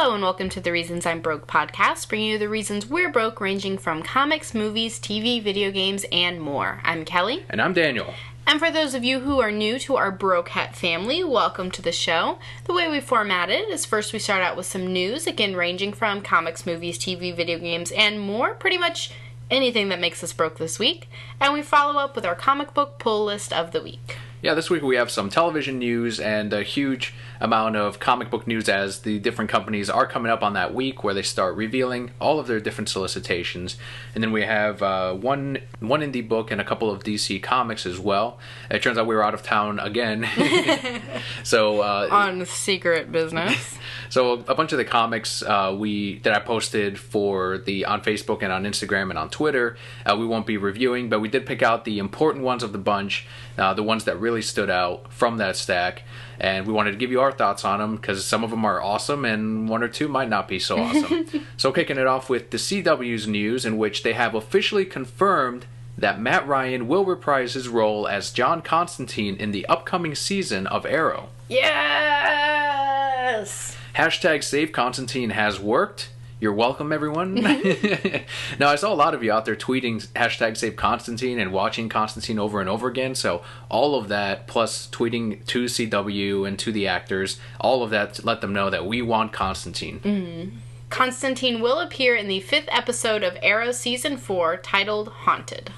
Hello and welcome to the Reasons I'm Broke podcast, bringing you the reasons we're broke, ranging from comics, movies, TV, video games, and more. I'm Kelly. And I'm Daniel. And for those of you who are new to our Broke Hat family, welcome to the show. The way we format it is first we start out with some news, again ranging from comics, movies, TV, video games, and more, pretty much anything that makes us broke this week. And we follow up with our comic book pull list of the week. Yeah, this week we have some television news and a huge amount of comic book news as the different companies are coming up on that week where they start revealing all of their different solicitations. And then we have one indie book and a couple of DC comics as well. It turns out we were out of town again. So on secret business. So a bunch of the comics that I posted on Facebook and on Instagram and on Twitter, we won't be reviewing, but we did pick out the important ones of the bunch, the ones that really stood out from that stack, and we wanted to give you our thoughts on them because some of them are awesome and one or two might not be so awesome. So kicking it off with the CW's news, in which they have officially confirmed that Matt Ryan will reprise his role as John Constantine in the upcoming season of Arrow. Yes! Hashtag Save Constantine has worked. You're welcome, everyone. Now, I saw a lot of you out there tweeting hashtag Save Constantine and watching Constantine over and over again. So all of that, plus tweeting to CW and to the actors, all of that let them know that we want Constantine. Mm-hmm. Constantine will appear in the 5th episode of Arrow Season 4, titled Haunted.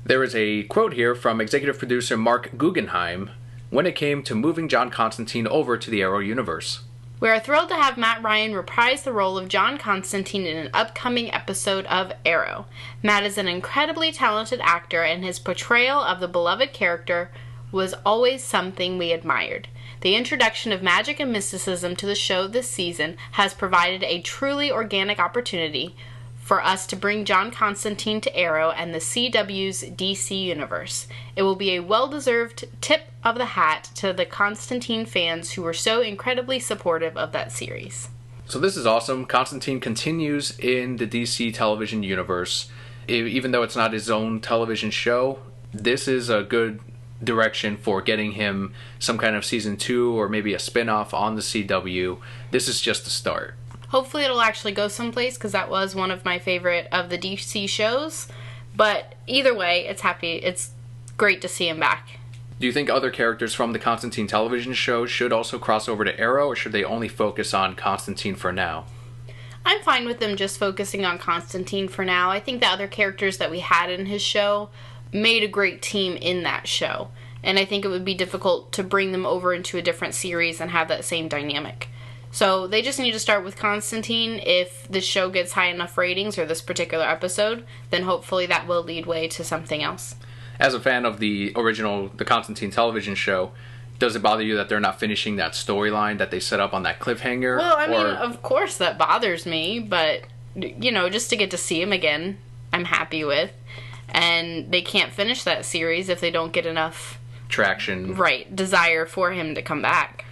There is a quote here from executive producer Mark Guggenheim when it came to moving John Constantine over to the Arrow universe. We are thrilled to have Matt Ryan reprise the role of John Constantine in an upcoming episode of Arrow. Matt is an incredibly talented actor, and his portrayal of the beloved character was always something we admired. The introduction of magic and mysticism to the show this season has provided a truly organic opportunity for us to bring John Constantine to Arrow and the CW's DC universe. It will be a well-deserved tip of the hat to the Constantine fans who were so incredibly supportive of that series. So this is awesome. Constantine continues in the DC television universe. Even though it's not his own television show, this is a good direction for getting him some kind of season 2 or maybe a spin-off on the CW. This is just the start. Hopefully it'll actually go someplace, because that was one of my favorite of the DC shows. But either way, it's great to see him back. Do you think other characters from the Constantine television show should also cross over to Arrow, or should they only focus on Constantine for now? I'm fine with them just focusing on Constantine for now. I think the other characters that we had in his show made a great team in that show. And I think it would be difficult to bring them over into a different series and have that same dynamic. So they just need to start with Constantine. If the show gets high enough ratings, or this particular episode, then hopefully that will lead way to something else. As a fan of the Constantine television show, does it bother you that they're not finishing that storyline that they set up on that cliffhanger? Well, I mean, of course that bothers me, but, just to get to see him again, I'm happy with. And they can't finish that series if they don't get enough traction. Right, desire for him to come back.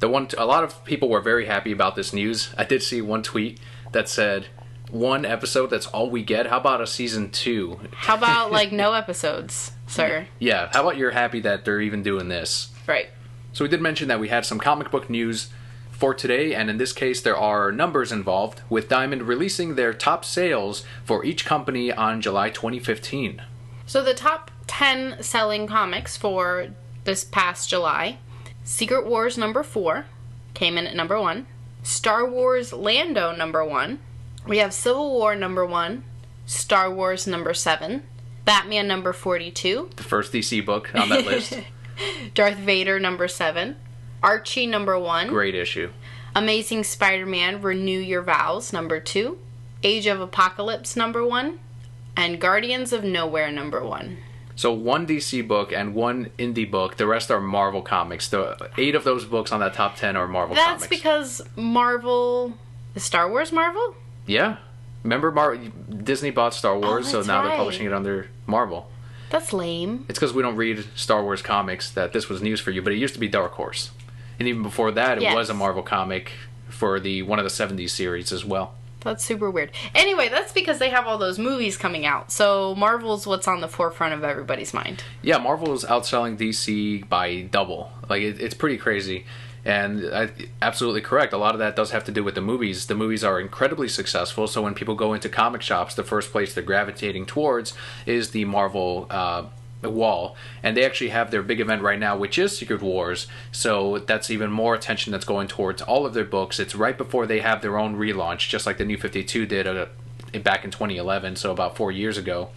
A lot of people were very happy about this news. I did see one tweet that said, one episode, that's all we get? How about a season 2? How about, no episodes, sir? Yeah, how about you're happy that they're even doing this? Right. So we did mention that we had some comic book news for today, and in this case there are numbers involved, with Diamond releasing their top sales for each company on July 2015. So the top 10 selling comics for this past July: Secret Wars number 4 came in at number 1. Star Wars Lando number 1. We have Civil War number 1. Star Wars number 7. Batman number 42. The first DC book on that list. Darth Vader number 7. Archie number 1. Great issue. Amazing Spider-Man Renew Your Vows number 2. Age of Apocalypse number 1. And Guardians of Nowhere number 1. So one DC book and one indie book. The rest are Marvel comics. The 8 of those books on that top 10 are Marvel comics. That's because Marvel... Is Star Wars Marvel? Yeah. Remember Disney bought Star Wars, so now they're publishing it under Marvel. That's lame. It's because we don't read Star Wars comics that this was news for you, but it used to be Dark Horse. And even before that, it was a Marvel comic for one of the 70s series as well. That's super weird. Anyway, that's because they have all those movies coming out. So Marvel's what's on the forefront of everybody's mind. Yeah, Marvel is outselling DC by double. Like, it's pretty crazy. And absolutely correct. A lot of that does have to do with the movies. The movies are incredibly successful, so when people go into comic shops, the first place they're gravitating towards is the Marvel wall. And they actually have their big event right now, which is Secret Wars. So that's even more attention that's going towards all of their books. It's right before they have their own relaunch, just like the New 52 did back in 2011, so about 4 years ago.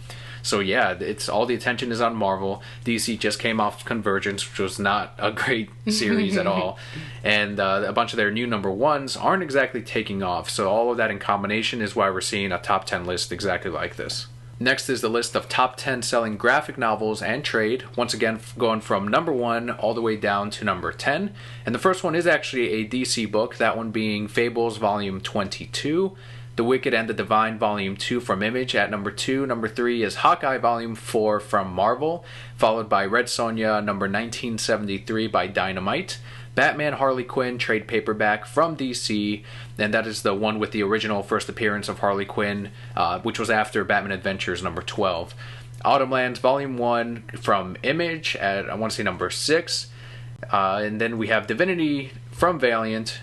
So yeah, it's all the attention is on Marvel. DC just came off Convergence, which was not a great series at all. And a bunch of their new number ones aren't exactly taking off. So all of that in combination is why we're seeing a top 10 list exactly like this. Next is the list of top 10 selling graphic novels and trade. Once again, going from number 1 all the way down to number 10. And the first one is actually a DC book, that one being Fables Volume 22. The Wicked and the Divine Volume 2 from Image at number 2. Number 3 is Hawkeye Volume 4 from Marvel, followed by Red Sonja number 1973 by Dynamite. Batman Harley Quinn trade paperback from DC, and that is the one with the original first appearance of Harley Quinn, which was after Batman Adventures number 12. Autumnlands Volume 1 from Image at, I want to say, number 6. And then we have Divinity from Valiant,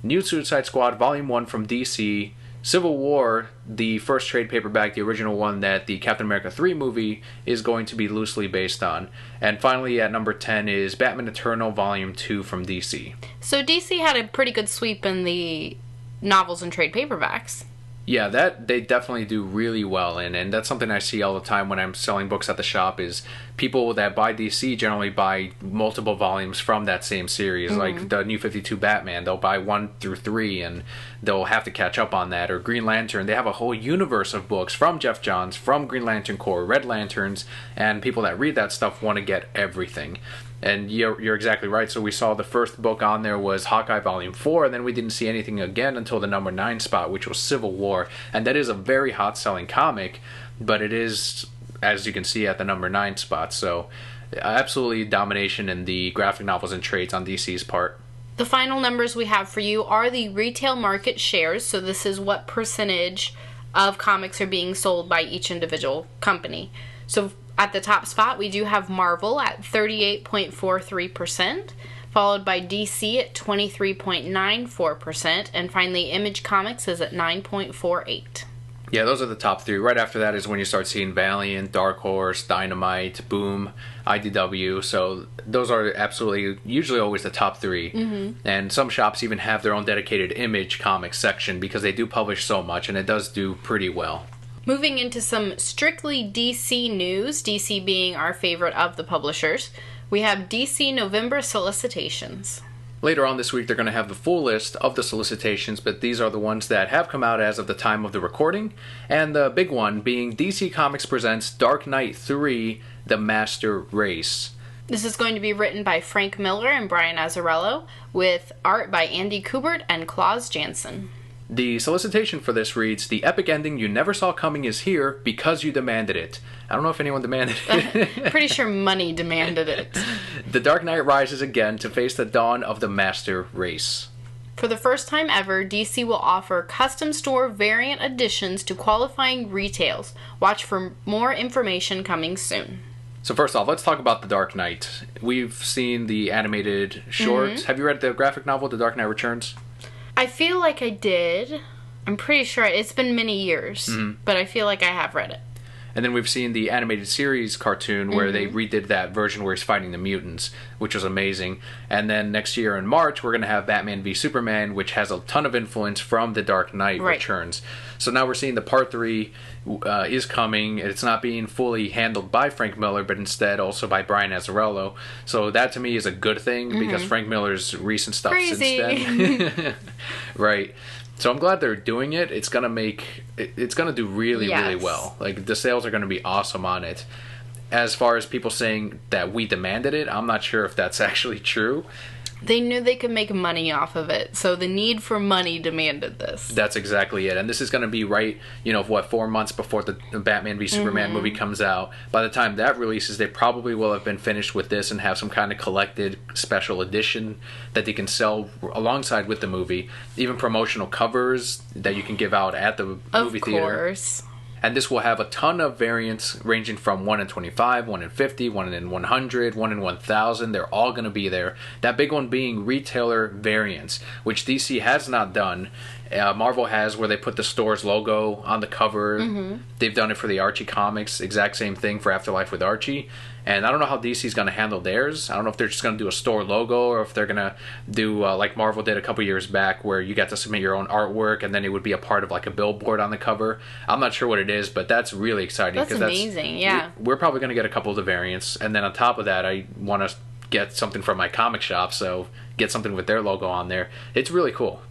New Suicide Squad Volume 1 from DC, Civil War, the first trade paperback, the original one that the Captain America 3 movie is going to be loosely based on. And finally, at number 10 is Batman Eternal Volume 2 from DC. So DC had a pretty good sweep in the novels and trade paperbacks. Yeah, that they definitely do really well in, and that's something I see all the time when I'm selling books at the shop, is people that buy DC generally buy multiple volumes from that same series. Like the New 52 Batman, they'll buy 1 through 3 and they'll have to catch up on that. Or Green Lantern, they have a whole universe of books from Jeff Johns, from Green Lantern Corps, Red Lanterns, and people that read that stuff want to get everything. And you're exactly right. So we saw the first book on there was Hawkeye Volume 4, and then we didn't see anything again until the number 9 spot, which was Civil War. And that is a very hot-selling comic, but it is, as you can see, at the number 9 spot. So absolutely domination in the graphic novels and trades on DC's part. The final numbers we have for you are the retail market shares. So this is what percentage of comics are being sold by each individual company. So at the top spot, we do have Marvel at 38.43%, followed by DC at 23.94%, and finally Image Comics is at 9.48%. Yeah, those are the top 3. Right after that is when you start seeing Valiant, Dark Horse, Dynamite, Boom, IDW. So those are absolutely, usually always the top 3. And some shops even have their own dedicated Image Comics section because they do publish so much, and it does do pretty well. Moving into some strictly DC news, DC being our favorite of the publishers, we have DC November solicitations. Later on this week, they're going to have the full list of the solicitations, but these are the ones that have come out as of the time of the recording. And the big one being DC Comics presents Dark Knight 3, The Master Race. This is going to be written by Frank Miller and Brian Azzarello, with art by Andy Kubert and Klaus Janson. The solicitation for this reads, "The epic ending you never saw coming is here because you demanded it." I don't know if anyone demanded it. Pretty sure money demanded it. The Dark Knight rises again to face the dawn of the Master Race. For the first time ever, DC will offer custom store variant editions to qualifying retails. Watch for more information coming soon. So first off, let's talk about The Dark Knight. We've seen the animated shorts. Have you read the graphic novel, The Dark Knight Returns? I feel like I did. I'm pretty sure it's been many years, but I feel like I have read it. And then we've seen the animated series cartoon where they redid that version where he's fighting the mutants, which was amazing. And then next year in March, we're going to have Batman v Superman, which has a ton of influence from The Dark Knight Returns. So now we're seeing the Part 3 is coming. It's not being fully handled by Frank Miller, but instead also by Brian Azzarello. So that to me is a good thing because Frank Miller's recent stuff since then. Right. So I'm glad they're doing it. It's gonna do really well. Like the sales are gonna be awesome on it. As far as people saying that we demanded it, I'm not sure if that's actually true. They knew they could make money off of it, so the need for money demanded this. That's exactly it. And this is going to be 4 months before the Batman v Superman movie comes out. By the time that releases, they probably will have been finished with this and have some kind of collected special edition that they can sell alongside with the movie. Even promotional covers that you can give out at the movie theater. Of course. And this will have a ton of variants ranging from 1 in 25, 1 in 50, 1 in 100, 1 in 1000. They're all going to be there. That big one being retailer variants, which DC has not done. Marvel has, where they put the store's logo on the cover. Mm-hmm. They've done it for the Archie comics. Exact same thing for Afterlife with Archie. And I don't know how DC's going to handle theirs. I don't know if they're just going to do a store logo, or if they're going to do like Marvel did a couple years back, where you got to submit your own artwork and then it would be a part of like a billboard on the cover. I'm not sure what it is, but that's really exciting. That's amazing, yeah. We're probably going to get a couple of the variants. And then on top of that, I want to get something from my comic shop, so get something with their logo on there. It's really cool.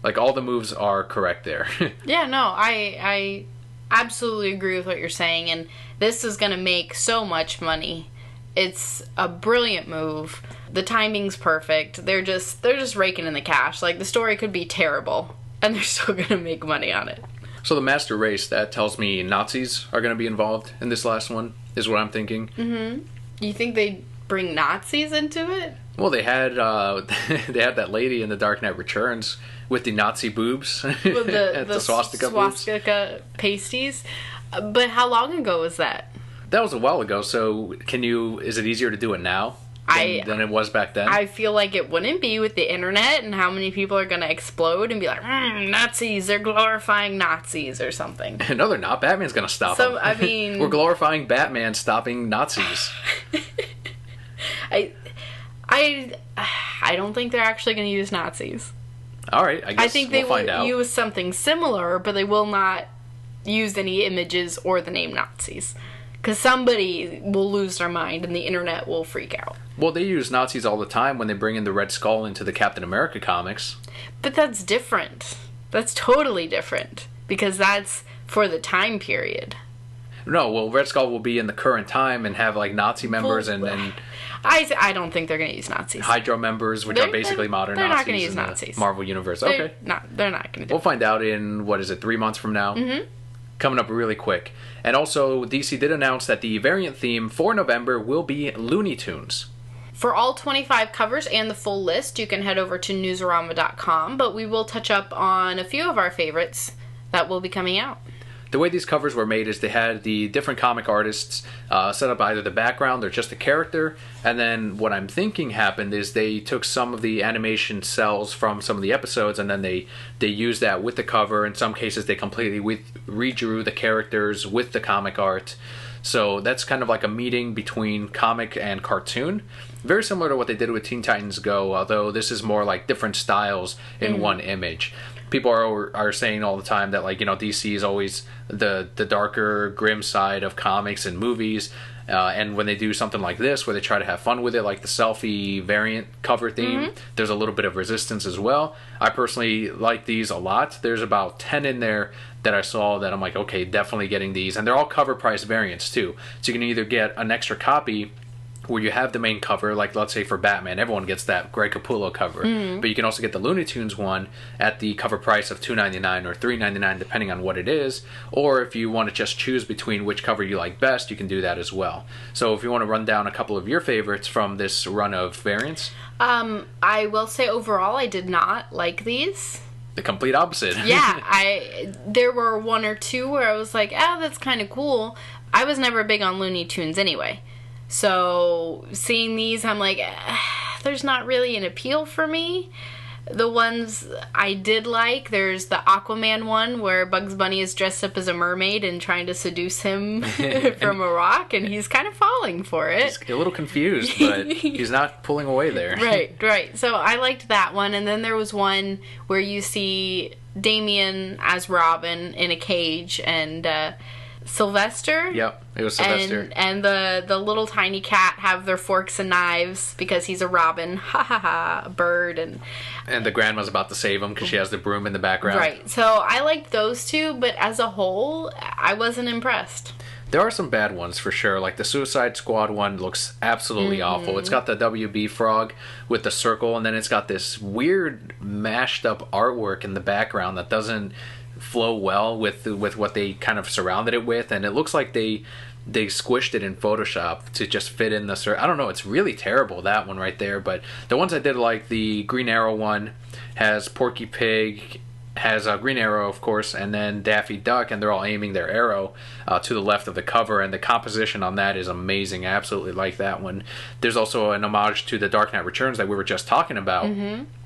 Like, all the moves are correct there. Yeah, no, I absolutely agree with what you're saying, and this is going to make so much money. It's a brilliant move. The timing's perfect. They're just raking in the cash. Like, the story could be terrible, and they're still going to make money on it. So the Master Race, that tells me Nazis are going to be involved in this last one, is what I'm thinking. Mm-hmm. You think they'd bring Nazis into it? Well, they had that lady in The Dark Knight Returns with the Nazi boobs. With the swastika pasties. But how long ago was that? That was a while ago, so is it easier to do it now than it was back then? I feel like it wouldn't be, with the internet and how many people are going to explode and be like, Nazis, they're glorifying Nazis or something. No, they're not. Batman's going to stop them. I mean... We're glorifying Batman stopping Nazis. I don't think they're actually going to use Nazis. All right, I think they find out. will use something similar, but they will not use any images or the name Nazis. Because somebody will lose their mind and the internet will freak out. Well, they use Nazis all the time when they bring in the Red Skull into the Captain America comics. But that's different. That's totally different. Because that's for the time period. No, well, Red Skull will be in the current time and have, like, Nazi members and I don't think they're going to use Nazis. Hydra members, which are basically modern Nazis. They're not going to use Nazis. Marvel Universe. Okay. They're not going to do We'll find out in, 3 months from now? Mm-hmm. Coming up really quick. And also, DC did announce that the variant theme for November will be Looney Tunes. For all 25 covers and the full list, you can head over to newsarama.com, but we will touch up on a few of our favorites that will be coming out. The way these covers were made is they had the different comic artists set up either the background or just the character, and then what I'm thinking happened is they took some of the animation cells from some of the episodes, and then they used that with the cover. In some cases, they completely redrew the characters with the comic art. So that's kind of like a meeting between comic and cartoon. Very similar to what they did with Teen Titans Go, although this is more like different styles in one image. People are saying all the time that, like, DC is always the darker, grim side of comics and movies. And when they do something like this, where they try to have fun with it, like the selfie variant cover theme, there's a little bit of resistance as well. I personally like these a lot. There's about 10 in there that I saw that I'm like, okay, definitely getting these. And they're all cover price variants, too. So you can either get an extra copy where you have the main cover, like let's say for Batman, everyone gets that Greg Capullo cover. But you can also get the Looney Tunes one at the cover price of $2.99 or $3.99, depending on what it is. Or if you want to just choose between which cover you like best, you can do that as well. So if you want to run down a couple of your favorites from this run of variants. I will say overall I did not like these. The complete opposite. Yeah, there were one or two where I was like, that's kind of cool. I was never big on Looney Tunes anyway. So seeing these, I'm like, there's not really an appeal for me. The ones I did like, there's the Aquaman one where Bugs Bunny is dressed up as a mermaid and trying to seduce him from a rock, and he's kind of falling for it. He's a little confused, but he's not pulling away there. Right. So I liked that one, and then there was one where you see Damian as Robin in a cage, and Sylvester. Yep, it was Sylvester. And the little tiny cat have their forks and knives because he's a robin. A bird. And the grandma's about to save him because she has the broom in the background. Right. So I liked those two, but as a whole, I wasn't impressed. There are some bad ones for sure. Like the Suicide Squad one looks absolutely awful. It's got the WB frog with the circle, and then it's got this weird mashed up artwork in the background that doesn't flow well with what they kind of surrounded it with, and it looks like they squished it in Photoshop to just fit in the I don't know, it's really terrible, that one right there. But the ones I did like, the Green Arrow one has Porky Pig has Green Arrow, of course, and then Daffy Duck, and they're all aiming their arrow to the left of the cover, and the composition on that is amazing. I absolutely like that one. There's also an homage to The Dark Knight Returns that we were just talking about,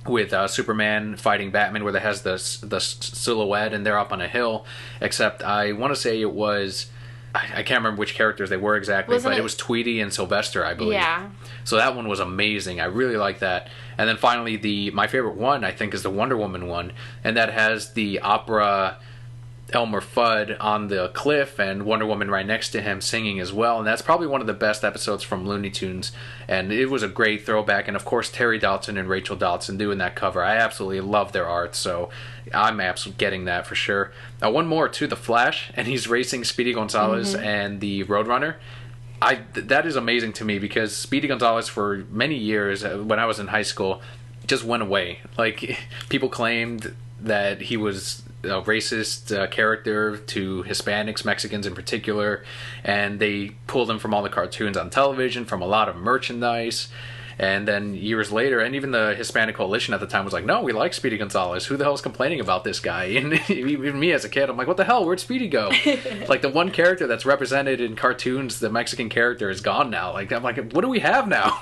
with Superman fighting Batman, where it has the silhouette, and they're up on a hill, except I want to say it was... I can't remember which characters they were exactly, but it was Tweety and Sylvester, I believe. Yeah. So that one was amazing. I really like that. And then finally, my favorite one, I think, is the Wonder Woman one. And that has the opera Elmer Fudd on the cliff and Wonder Woman right next to him singing as well. And that's probably one of the best episodes from Looney Tunes. And it was a great throwback. And of course, Terry Dodson and Rachel Dodson doing that cover. I absolutely love their art. So I'm absolutely getting that for sure. One more too, The Flash. And he's racing Speedy Gonzalez and the Roadrunner. That is amazing to me because Speedy Gonzalez for many years when I was in high school just went away. Like, people claimed that he was a racist character to Hispanics, Mexicans in particular, and they pulled him from all the cartoons on television, from a lot of merchandise. And then years later, and even the Hispanic Coalition at the time was like, no, we like Speedy Gonzalez. Who the hell is complaining about this guy? And even me as a kid, I'm like, what the hell? Where'd Speedy go? Like, the one character that's represented in cartoons, the Mexican character, is gone now. Like, I'm like, what do we have now?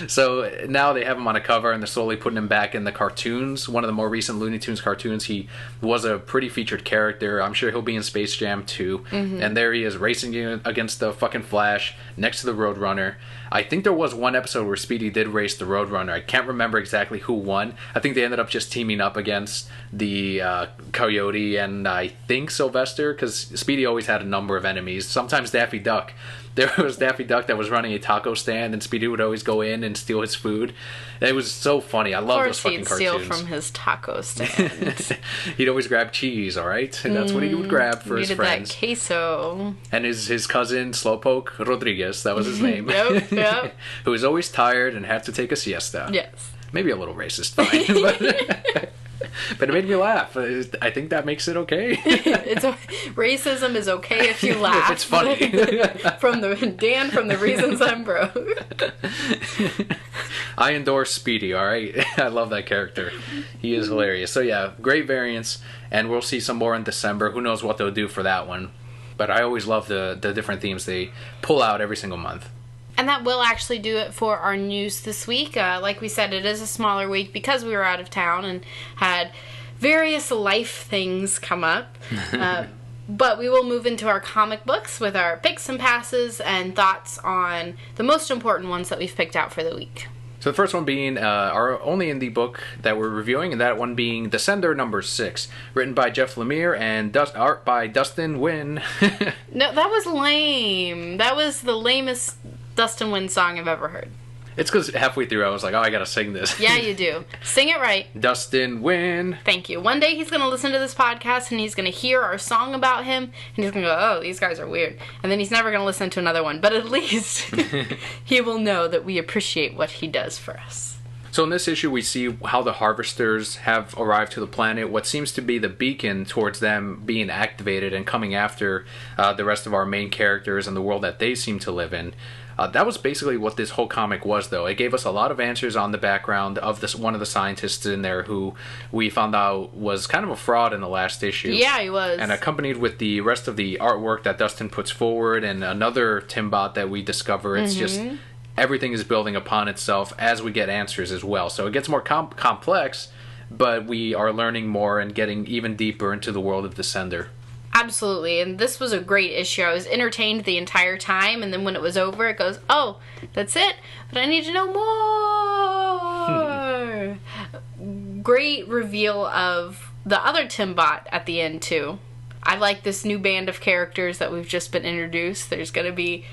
So now they have him on a cover, and they're slowly putting him back in the cartoons. One of the more recent Looney Tunes cartoons, he was a pretty featured character. I'm sure he'll be in Space Jam 2. And there he is, racing against the fucking Flash, next to the Roadrunner. I think there was one episode where Speedy did race the Roadrunner. I can't remember exactly who won. I think they ended up just teaming up against the Coyote and I think Sylvester, because Speedy always had a number of enemies. Sometimes Daffy Duck. There was Daffy Duck that was running a taco stand, and Speedy would always go in and steal his food. It was so funny. I love those fucking cartoons. Of course he'd steal from his taco stand. He'd always grab cheese, all right? And that's what he would grab for his friends. That queso. And his cousin, Slowpoke Rodriguez, that was his name. Yep. Who was always tired and had to take a siesta. Yes. Maybe a little racist, fine. But it made me laugh. I think that makes it okay. Racism is okay if you laugh. If it's funny. From the reasons I'm broke. I endorse Speedy, alright? I love that character. He is hilarious. So yeah, great variants, and we'll see some more in December. Who knows what they'll do for that one. But I always love the different themes they pull out every single month. And that will actually do it for our news this week. Like we said, it is a smaller week because we were out of town and had various life things come up. But we will move into our comic books with our picks and passes and thoughts on the most important ones that we've picked out for the week. So the first one being our only indie book that we're reviewing, and that one being Descender number 6, written by Jeff Lemire and art by Dustin Nguyen. No, that was lame. That was the lamest Dustin Nguyen song I've ever heard. It's because halfway through I was like, oh, I gotta sing this. Yeah, you do. Sing it right. Dustin Nguyen. Thank you. One day he's going to listen to this podcast and he's going to hear our song about him and he's going to go, oh, these guys are weird. And then he's never going to listen to another one. But at least he will know that we appreciate what he does for us. So in this issue, we see how the Harvesters have arrived to the planet, what seems to be the beacon towards them being activated and coming after the rest of our main characters and the world that they seem to live in. That was basically what this whole comic was, though. It gave us a lot of answers on the background of this one of the scientists in there who we found out was kind of a fraud in the last issue. Yeah, he was. And accompanied with the rest of the artwork that Dustin puts forward and another Timbot that we discover, it's just everything is building upon itself as we get answers as well. So it gets more complex, but we are learning more and getting even deeper into the world of Descender. Absolutely, and this was a great issue. I was entertained the entire time, and then when it was over, it goes, oh, that's it, but I need to know more! Great reveal of the other Timbot at the end, too. I like this new band of characters that we've just been introduced. There's going to be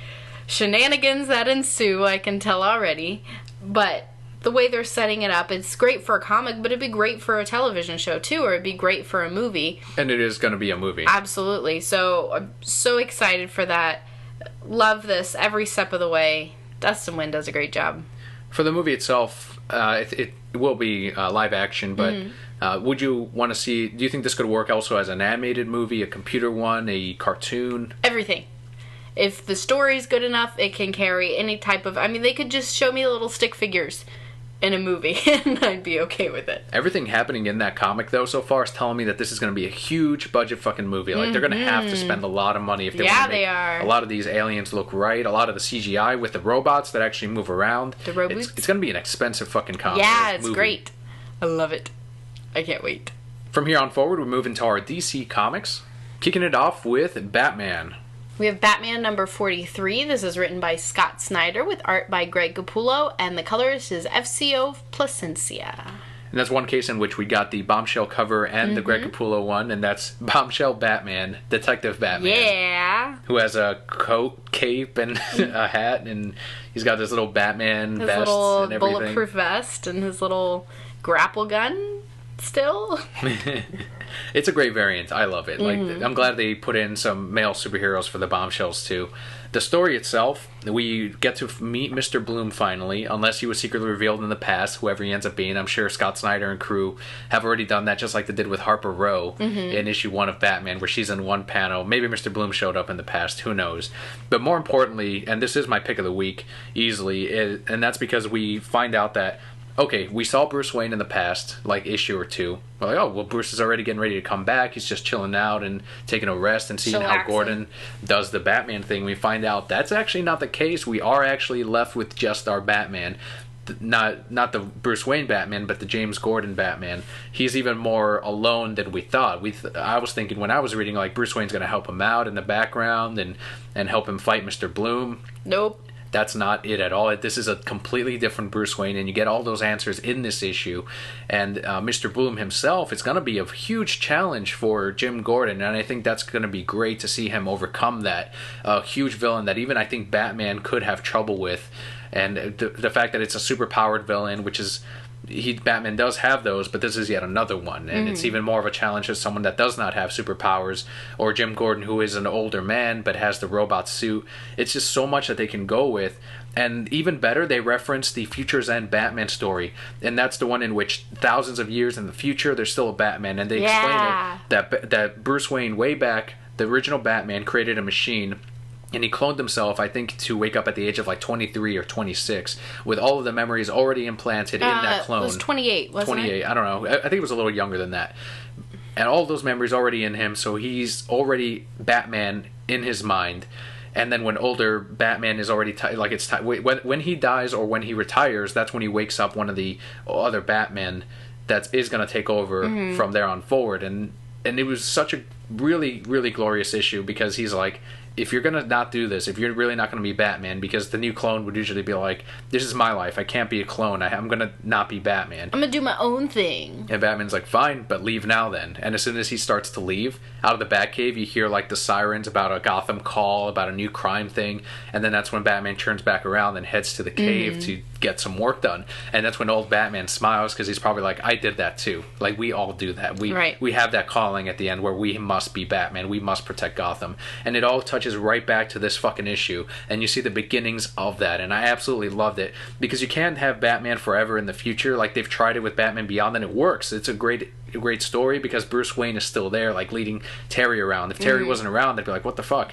shenanigans that ensue, I can tell already, but the way they're setting it up, it's great for a comic, but it'd be great for a television show too, or it'd be great for a movie. And it is going to be a movie. Absolutely. So I'm so excited for that. Love this every step of the way. Dustin Nguyen does a great job. For the movie itself, it will be live action, but would you want to see, do you think this could work also as an animated movie, a computer one, a cartoon? Everything. If the story's good enough, it can carry any type of... I mean, they could just show me little stick figures. in a movie, and I'd be okay with it. Everything happening in that comic, though, so far is telling me that this is going to be a huge budget fucking movie. Like, they're going to have to spend a lot of money if they want to make a lot of these aliens look right. A lot of the CGI with the robots that actually move around. The robots? It's going to be an expensive fucking comic. Yeah, it's great. I love it. I can't wait. From here on forward, we move into our DC comics. Kicking it off with Batman. We have Batman number 43. This is written by Scott Snyder with art by Greg Capullo, and the colorist is FCO Placencia. And that's one case in which we got the Bombshell cover and the Greg Capullo one, and that's Bombshell Batman, Detective Batman. Yeah. Who has a coat, cape, and a hat, and he's got this little Batman vest and everything. His little bulletproof vest and his little grapple gun still. It's a great variant. I love it. Like, I'm glad they put in some male superheroes for the Bombshells too. The story itself, we get to meet Mr. Bloom finally, unless he was secretly revealed in the past, whoever he ends up being. I'm sure Scott Snyder and crew have already done that, just like they did with Harper Row in issue 1 of Batman, where she's in one panel. Maybe Mr. Bloom showed up in the past, who knows. But more importantly, and this is my pick of the week, easily, and that's because we find out that okay, we saw Bruce Wayne in the past, like issue or 2. We're like, oh, well, Bruce is already getting ready to come back. He's just chilling out and taking a rest and seeing how Gordon does the Batman thing. We find out that's actually not the case. We are actually left with just our Batman. Not the Bruce Wayne Batman, but the James Gordon Batman. He's even more alone than we thought. I was thinking when I was reading, like, Bruce Wayne's going to help him out in the background and help him fight Mr. Bloom. Nope. That's not it at all. This is a completely different Bruce Wayne, and you get all those answers in this issue. And Mr. Bloom himself, it's going to be a huge challenge for Jim Gordon, and I think that's going to be great to see him overcome that huge villain that even I think Batman could have trouble with. And the fact that it's a super-powered villain, which is... Batman does have those, but this is yet another one, and it's even more of a challenge as someone that does not have superpowers, or Jim Gordon, who is an older man but has the robot suit. It's just so much that they can go with. And even better, they reference the Future's End Batman story, and that's the one in which thousands of years in the future there's still a Batman, and they explain it that Bruce Wayne, way back, the original Batman, created a machine. And he cloned himself, I think, to wake up at the age of like 23 or 26, with all of the memories already implanted in that clone. It was 28, wasn't it? 28, I don't know. I think it was a little younger than that. And all those memories already in him, so he's already Batman in his mind. And then when older Batman is already when he dies or when he retires, that's when he wakes up one of the other Batmen that is going to take over from there on forward. And it was such a really, really glorious issue, because he's like, if you're going to not do this, if you're really not going to be Batman, because the new clone would usually be like, this is my life, I can't be a clone, I'm going to not be Batman. I'm going to do my own thing. And Batman's like, fine, but leave now then. And as soon as he starts to leave, out of the Batcave, you hear like the sirens about a Gotham call, about a new crime thing, and then that's when Batman turns back around and heads to the cave to get some work done. And that's when old Batman smiles, because he's probably like, I did that too. Like, we all do that. We have that calling at the end where we must be Batman, we must protect Gotham. And it all touches right back to this fucking issue, and you see the beginnings of that, and I absolutely loved it, because you can't have Batman forever in the future. Like, they've tried it with Batman Beyond, and it works. It's a great story, because Bruce Wayne is still there, like, leading Terry around. If Terry wasn't around, they'd be like, what the fuck?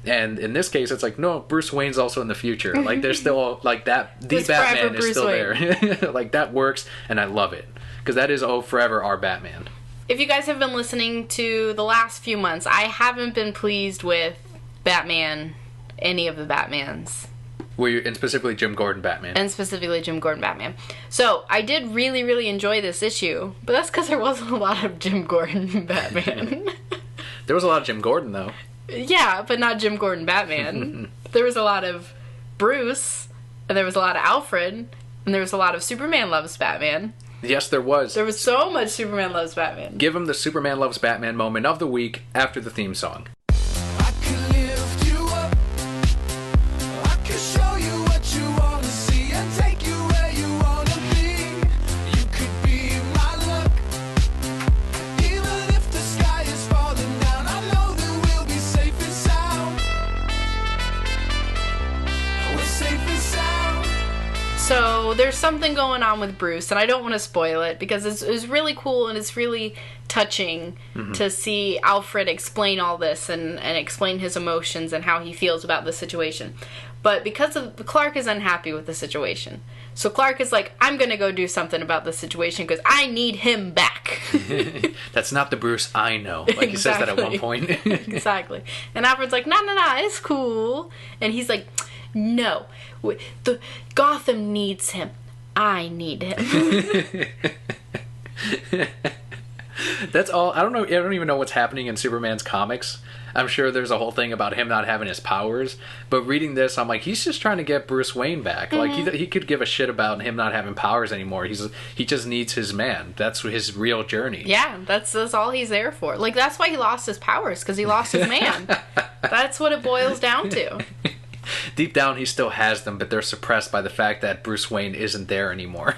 And in this case, it's like, no, Bruce Wayne's also in the future. Like, there's still, like, that, the Batman is still there. Like, that works, and I love it, because that is, forever our Batman. If you guys have been listening to the last few months, I haven't been pleased with Batman, any of the Batmans. And specifically Jim Gordon Batman. And specifically Jim Gordon Batman. So, I did really, really enjoy this issue, but that's because there wasn't a lot of Jim Gordon Batman. There was a lot of Jim Gordon, though. Yeah, but not Jim Gordon Batman. There was a lot of Bruce, and there was a lot of Alfred, and there was a lot of Superman Loves Batman. Yes, there was. There was so much Superman Loves Batman. Give him the Superman Loves Batman moment of the week after the theme song. So there's something going on with Bruce, and I don't want to spoil it, because it's really cool and it's really touching to see Alfred explain all this and explain his emotions and how he feels about the situation. But because of Clark is unhappy with the situation, So Clark is like, I'm going to go do something about this situation because I need him back. That's not the Bruce I know. Like, he says that at one point. Exactly. And Alfred's like, no, it's cool. And he's like, no, the Gotham needs him. I need him. That's all. I don't even know what's happening in Superman's comics. I'm sure there's a whole thing about him not having his powers, but reading this, I'm like, he's just trying to get Bruce Wayne back. Mm-hmm. Like, he could give a shit about him not having powers anymore. He just needs his man. That's his real journey. Yeah, that's all he's there for. Like, that's why he lost his powers, because he lost his man. That's what it boils down to. Deep down, he still has them, but they're suppressed by the fact that Bruce Wayne isn't there anymore.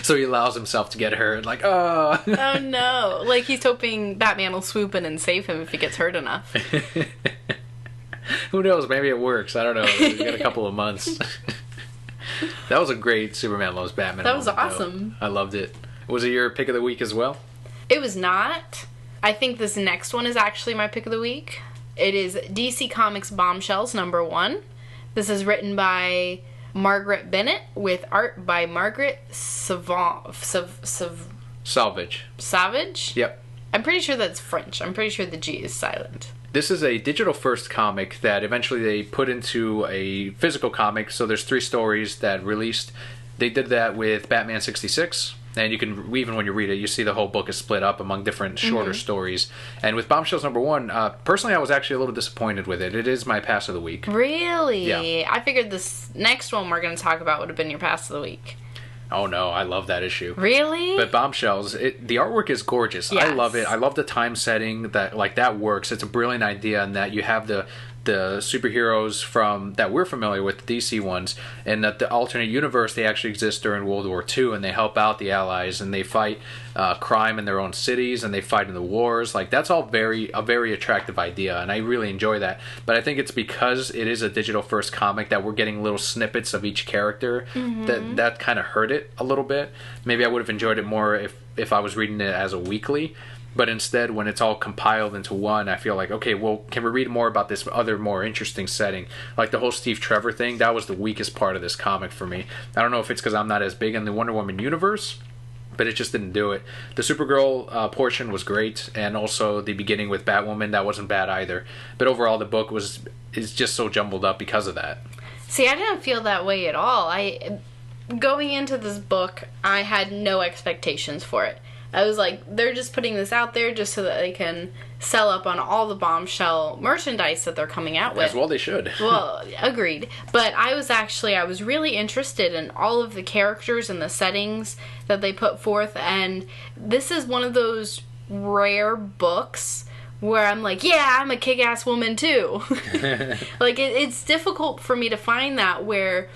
So he allows himself to get hurt. Like, oh. Oh, no. Like, he's hoping Batman will swoop in and save him if he gets hurt enough. Who knows? Maybe it works. I don't know. We've got a couple of months. That was a great Superman Loves Batman. That was awesome. Though. I loved it. Was it your pick of the week as well? It was not. I think this next one is actually my pick of the week. It is DC Comics Bombshells #1. This is written by Margaret Bennett with art by Margaret Salvage. Savage? Yep. I'm pretty sure that's French. I'm pretty sure the G is silent. This is a digital first comic that eventually they put into a physical comic. So there's 3 stories that released. They did that with Batman 66. And you can, even when you read it, you see the whole book is split up among different shorter stories. And with Bombshells #1, personally, I was actually a little disappointed with it. It is my pass of the week. Really? Yeah. I figured this next one we're going to talk about would have been your pass of the week. Oh, no. I love that issue. Really? But Bombshells, the artwork is gorgeous. Yes. I love it. I love the time setting. That works. It's a brilliant idea in that you have the superheroes from that we're familiar with, the DC ones, and that the alternate universe, they actually exist during World War II, and they help out the Allies, and they fight crime in their own cities, and they fight in the wars. Like, that's all a very attractive idea, and I really enjoy that. But I think it's because it is a digital first comic that we're getting little snippets of each character that kind of hurt it a little bit. Maybe I would have enjoyed it more if I was reading it as a weekly. But instead, when it's all compiled into one, I feel like, okay, well, can we read more about this other more interesting setting? Like the whole Steve Trevor thing, that was the weakest part of this comic for me. I don't know if it's because I'm not as big in the Wonder Woman universe, but it just didn't do it. The Supergirl portion was great, and also the beginning with Batwoman, that wasn't bad either. But overall, the book is just so jumbled up because of that. See, I didn't feel that way at all. Going into this book, I had no expectations for it. I was like, they're just putting this out there just so that they can sell up on all the Bombshell merchandise that they're coming out with. As well they should. Well, agreed. But I was really interested in all of the characters and the settings that they put forth, and this is one of those rare books where I'm like, yeah, I'm a kick-ass woman too. Like, it's difficult for me to find that where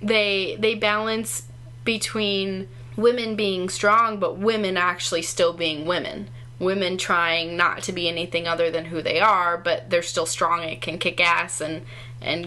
they balance between women being strong, but women actually still being women. Women trying not to be anything other than who they are, but they're still strong and can kick ass and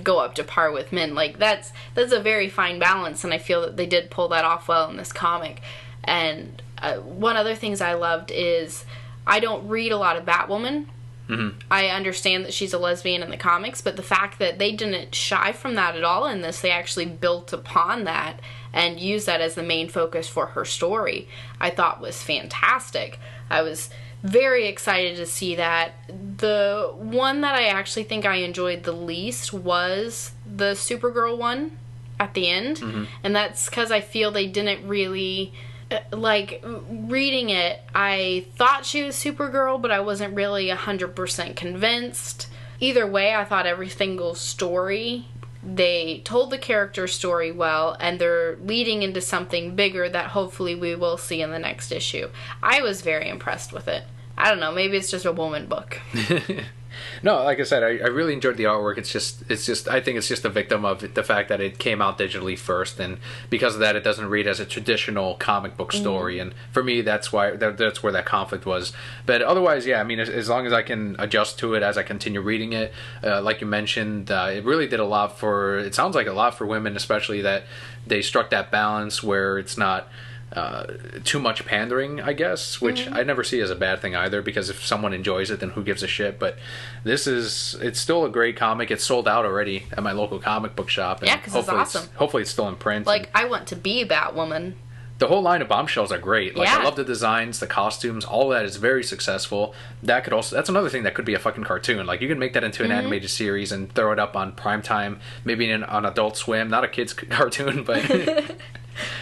go up to par with men. Like, that's a very fine balance, and I feel that they did pull that off well in this comic. And one other things I loved is I don't read a lot of Batwoman. Mm-hmm. I understand that she's a lesbian in the comics, but the fact that they didn't shy from that at all in this, they actually built upon that and used that as the main focus for her story, I thought was fantastic. I was very excited to see that. The one that I actually think I enjoyed the least was the Supergirl one at the end, and that's because I feel they didn't really... Like, reading it, I thought she was Supergirl, but I wasn't really 100% convinced. Either way, I thought every single story, they told the character story well, and they're leading into something bigger that hopefully we will see in the next issue. I was very impressed with it. I don't know, maybe it's just a woman book. No, like I said, I really enjoyed the artwork. It's just I think it's just a victim of the fact that it came out digitally first, and because of that, it doesn't read as a traditional comic book story. And for me, that's where that conflict was. But otherwise, yeah, I mean, as long as I can adjust to it as I continue reading it, like you mentioned, it really did a lot for. It sounds like a lot for women, especially that they struck that balance where it's not too much pandering, I guess, which I never see as a bad thing either, because if someone enjoys it, then who gives a shit? But it's still a great comic. It's sold out already at my local comic book shop. And yeah, because it's awesome. Hopefully it's still in print. Like, I want to be Batwoman. The whole line of Bombshells are great. Like, yeah. I love the designs, the costumes, all that is very successful. That's another thing that could be a fucking cartoon. Like, you can make that into an animated series and throw it up on primetime, maybe on Adult Swim. Not a kid's cartoon, but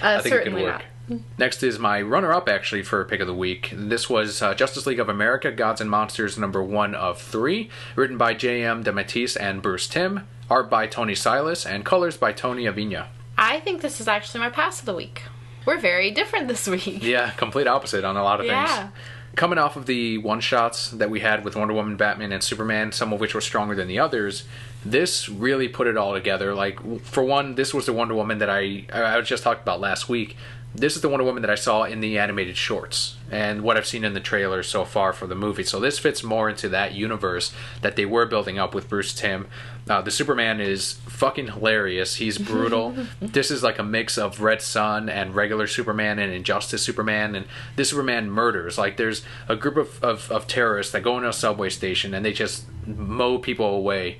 I think it could work. Not. Next is my runner-up, actually, for Pick of the Week. This was Justice League of America, Gods and Monsters, number 1 of 3, written by J.M. DeMatteis and Bruce Timm, art by Tony Silas, and colors by Tony Avina. I think this is actually my pass of the week. We're very different this week. Yeah, complete opposite on a lot of things. Yeah. Coming off of the one-shots that we had with Wonder Woman, Batman, and Superman, some of which were stronger than the others, this really put it all together. Like, for one, this was the Wonder Woman that I just talked about last week. This is the Wonder Woman that I saw in the animated shorts and what I've seen in the trailer so far for the movie. So this fits more into that universe that they were building up with Bruce Timm. The Superman is fucking hilarious. He's brutal. This is like a mix of Red Sun and regular Superman and Injustice Superman. And this Superman murders. Like, there's a group of terrorists that go into a subway station and they just mow people away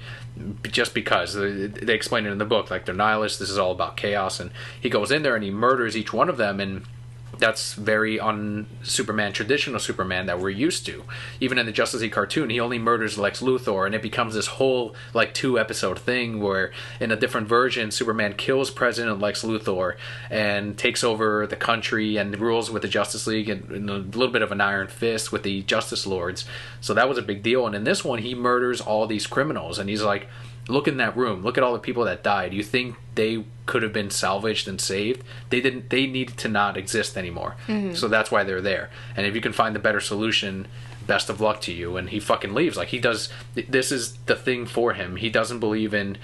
just because. They explain it in the book. Like, they're nihilists. This is all about chaos. And he goes in there and he murders each one of them. And that's very un-Superman, traditional Superman that we're used to. Even in the Justice League cartoon, he only murders Lex Luthor, and it becomes this whole, like, 2-episode thing where, in a different version, Superman kills President Lex Luthor and takes over the country and rules with the Justice League and a little bit of an iron fist with the Justice Lords. So that was a big deal. And in this one, he murders all these criminals, and he's like, look in that room. Look at all the people that died. You think they could have been salvaged and saved? They didn't. They needed to not exist anymore. So that's why they're there. And if you can find the better solution, best of luck to you. And he fucking leaves. Like, he does. This is the thing for him. He doesn't believe in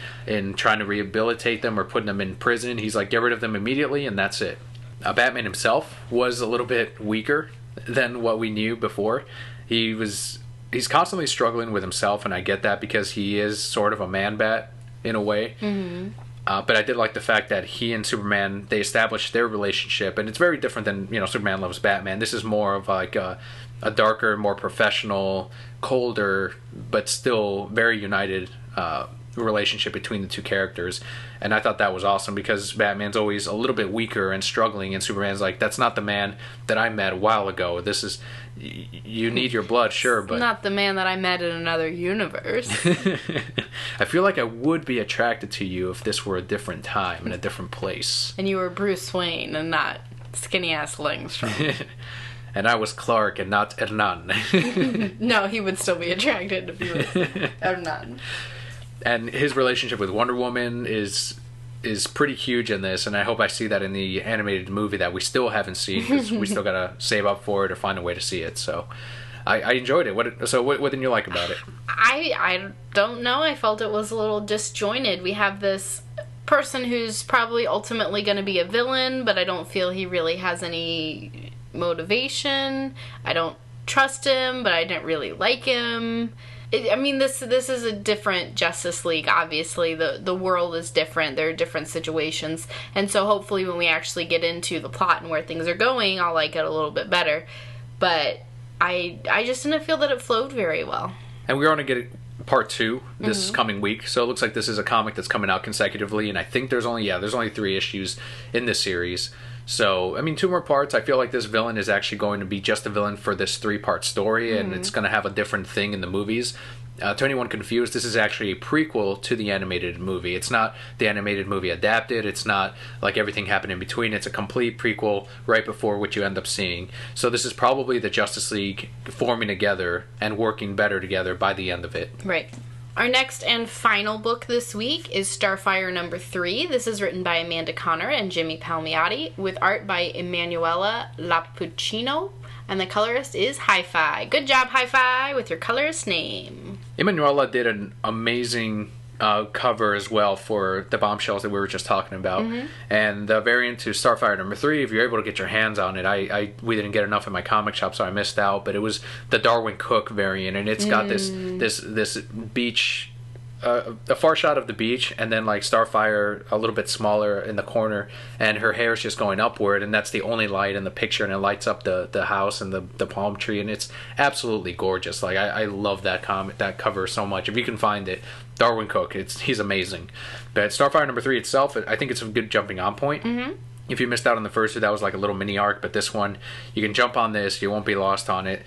trying to rehabilitate them or putting them in prison. He's like, get rid of them immediately, and that's it. Batman himself was a little bit weaker than what we knew before. He's constantly struggling with himself, and I get that because he is sort of a man-bat in a way. But I did like the fact that he and Superman, they established their relationship, and it's very different than, Superman loves Batman. This is more of like a darker, more professional, colder, but still very united relationship between the two characters. And I thought that was awesome because Batman's always a little bit weaker and struggling, and Superman's like, that's not the man that I met a while ago. This is, you need your blood, sure, but not the man that I met in another universe. I feel like I would be attracted to you if this were a different time and a different place. And you were Bruce Wayne and not skinny ass Langstrom. And I was Clark and not Hernan. No, he would still be attracted if he was Hernan. And his relationship with Wonder Woman is pretty huge in this, and I hope I see that in the animated movie that we still haven't seen, because we still gotta save up for it or find a way to see it. So I enjoyed it. What didn't you like about it? I don't know. I felt it was a little disjointed. We have this person who's probably ultimately going to be a villain, but I don't feel he really has any motivation. I don't trust him, but I didn't really like him. This is a different Justice League, obviously. The world is different. There are different situations. And so hopefully when we actually get into the plot and where things are going, I'll like it a little bit better. But I just didn't feel that it flowed very well. And we're going to get part 2 this coming week. So it looks like this is a comic that's coming out consecutively. And I think there's only 3 issues in this series. So, 2 more parts. I feel like this villain is actually going to be just a villain for this 3-part story, and it's going to have a different thing in the movies. To anyone confused, this is actually a prequel to the animated movie. It's not the animated movie adapted. It's not like everything happened in between. It's a complete prequel right before what you end up seeing. So this is probably the Justice League forming together and working better together by the end of it. Right. Our next and final book this week is Starfire number 3. This is written by Amanda Connor and Jimmy Palmiotti, with art by Emanuela Lapuccino, and the colorist is Hi-Fi. Good job, Hi-Fi, with your colorist name. Emanuela did an amazing cover as well for the Bombshells that we were just talking about. And the variant to Starfire number 3, if you're able to get your hands on it, we didn't get enough in my comic shop, so I missed out, but it was the Darwin Cook variant, and it's got this beach a far shot of the beach, and then like Starfire a little bit smaller in the corner, and her hair is just going upward, and that's the only light in the picture, and it lights up the house and the palm tree, and it's absolutely gorgeous. Like I love that cover so much. If you can find it, Darwin Cook, he's amazing. But Starfire number 3 itself, I think it's a good jumping on point. Mm-hmm. If you missed out on the first two, that was like a little mini arc, but this one, you can jump on this, you won't be lost on it.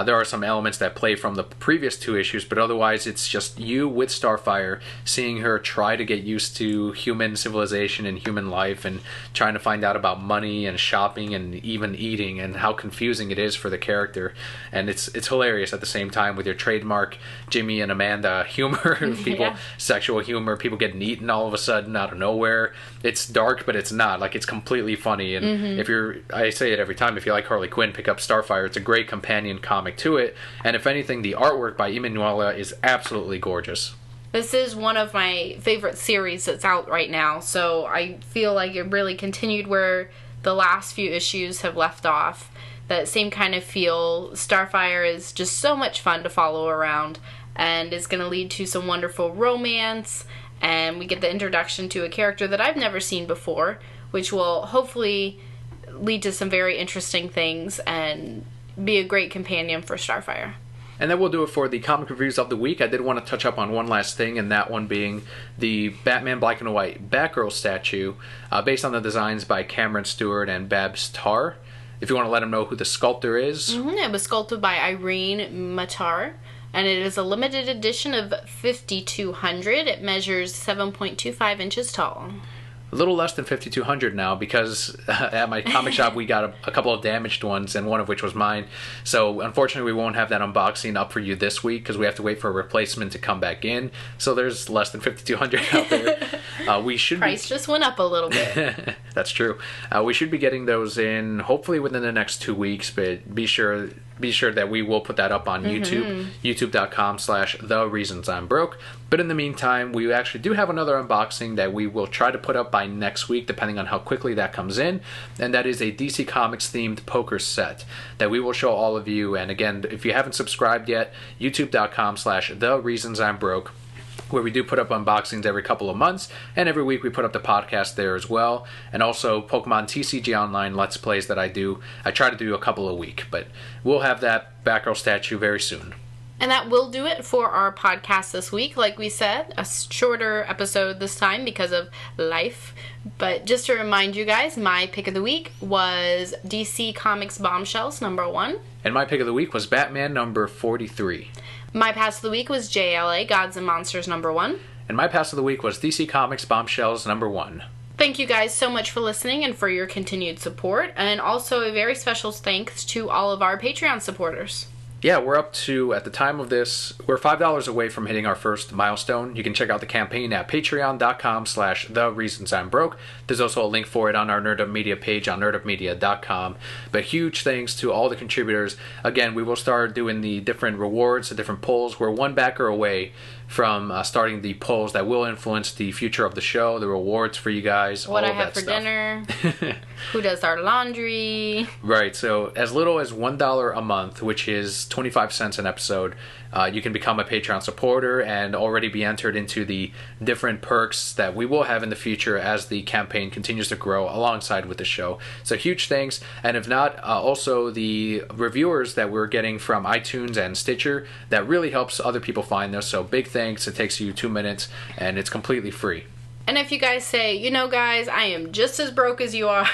There are some elements that play from the previous 2 issues, but otherwise it's just you with Starfire, seeing her try to get used to human civilization and human life, and trying to find out about money and shopping and even eating, and how confusing it is for the character. And it's hilarious at the same time with your trademark Jimmy and Amanda humor, people, Yeah. sexual humor, people getting eaten all of a sudden out of nowhere. It's dark, but it's not. Like, it's completely funny. And if I say it every time, if you like Harley Quinn, pick up Starfire. It's a great companion comic to it. And if anything, the artwork by Emanuela is absolutely gorgeous. This is one of my favorite series that's out right now, so I feel like it really continued where the last few issues have left off. That same kind of feel. Starfire is just so much fun to follow around, and is going to lead to some wonderful romance, and we get the introduction to a character that I've never seen before, which will hopefully lead to some very interesting things and be a great companion for Starfire. And that will do it for the comic reviews of the week. I did want to touch up on one last thing, and that one being the Batman Black and White Batgirl statue, based on the designs by Cameron Stewart and Babs Tarr. If you want to let them know who the sculptor is. It was sculpted by Irene Matar, and it is a limited edition of 5,200. It measures 7.25 inches tall. A little less than 5,200 now, because at my comic shop we got a couple of damaged ones, and one of which was mine. So unfortunately we won't have that unboxing up for you this week, because we have to wait for a replacement to come back in. So there's less than 5,200 out there. We should Price just went up a little bit. That's true. We should be getting those in hopefully within the next 2 weeks, but be sure that we will put that up on YouTube, youtube.com/thereasonsimebroke. But in the meantime, we actually do have another unboxing that we will try to put up by next week, depending on how quickly that comes in. And that is a DC Comics themed poker set that we will show all of you. And again, if you haven't subscribed yet, youtube.com/thereasonsimebroke, where we do put up unboxings every couple of months, and every week we put up the podcast there as well, and also Pokemon TCG Online Let's Plays that I do. I try to do a couple a week, but we'll have that Batgirl statue very soon. And that will do it for our podcast this week. Like we said, a shorter episode this time because of life. But just to remind you guys, my pick of the week was DC Comics Bombshells #1. And my pick of the week was Batman number 43. My pass of the week was JLA Gods and Monsters #1. And my pass of the week was DC Comics Bombshells #1. Thank you guys so much for listening and for your continued support. And also a very special thanks to all of our Patreon supporters. Yeah, we're up to, at the time of this, we're $5 away from hitting our first milestone. You can check out the campaign at patreon.com/thereasonsimebroke. There's also a link for it on our Nerd Up Media page on nerdupmedia.com. But huge thanks to all the contributors. Again, we will start doing the different rewards, the different polls. We're one backer away from starting the polls that will influence the future of the show, the rewards for you guys, what all I of have that for stuff. dinner, who does our laundry. Right, so as little as $1 a month, which is 25 cents an episode, you can become a Patreon supporter and already be entered into the different perks that we will have in the future as the campaign continues to grow alongside with the show. So huge thanks. And if not, also the reviewers that we're getting from iTunes and Stitcher, that really helps other people find us. So big thanks. It takes you 2 minutes and it's completely free. And if you guys say, you know guys, I am just as broke as you are,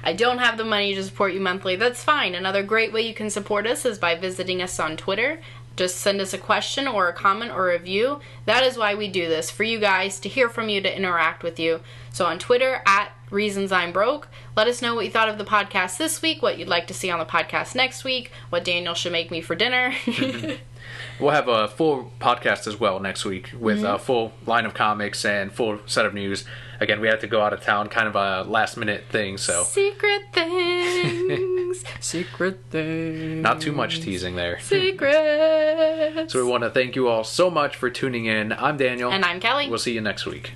I don't have the money to support you monthly, that's fine. Another great way you can support us is by visiting us on Twitter. Just send us a question or a comment or a review. That is why we do this, for you guys, to hear from you, to interact with you. So on Twitter, @ReasonsI'mBroke, let us know what you thought of the podcast this week, what you'd like to see on the podcast next week, what Daniel should make me for dinner. We'll have a full podcast as well next week with a full line of comics and full set of news. Again, we had to go out of town, kind of a last minute thing, so. Secret things. Secret things. Not too much teasing there. Secrets. So we want to thank you all so much for tuning in. I'm Daniel. And I'm Kelly. We'll see you next week.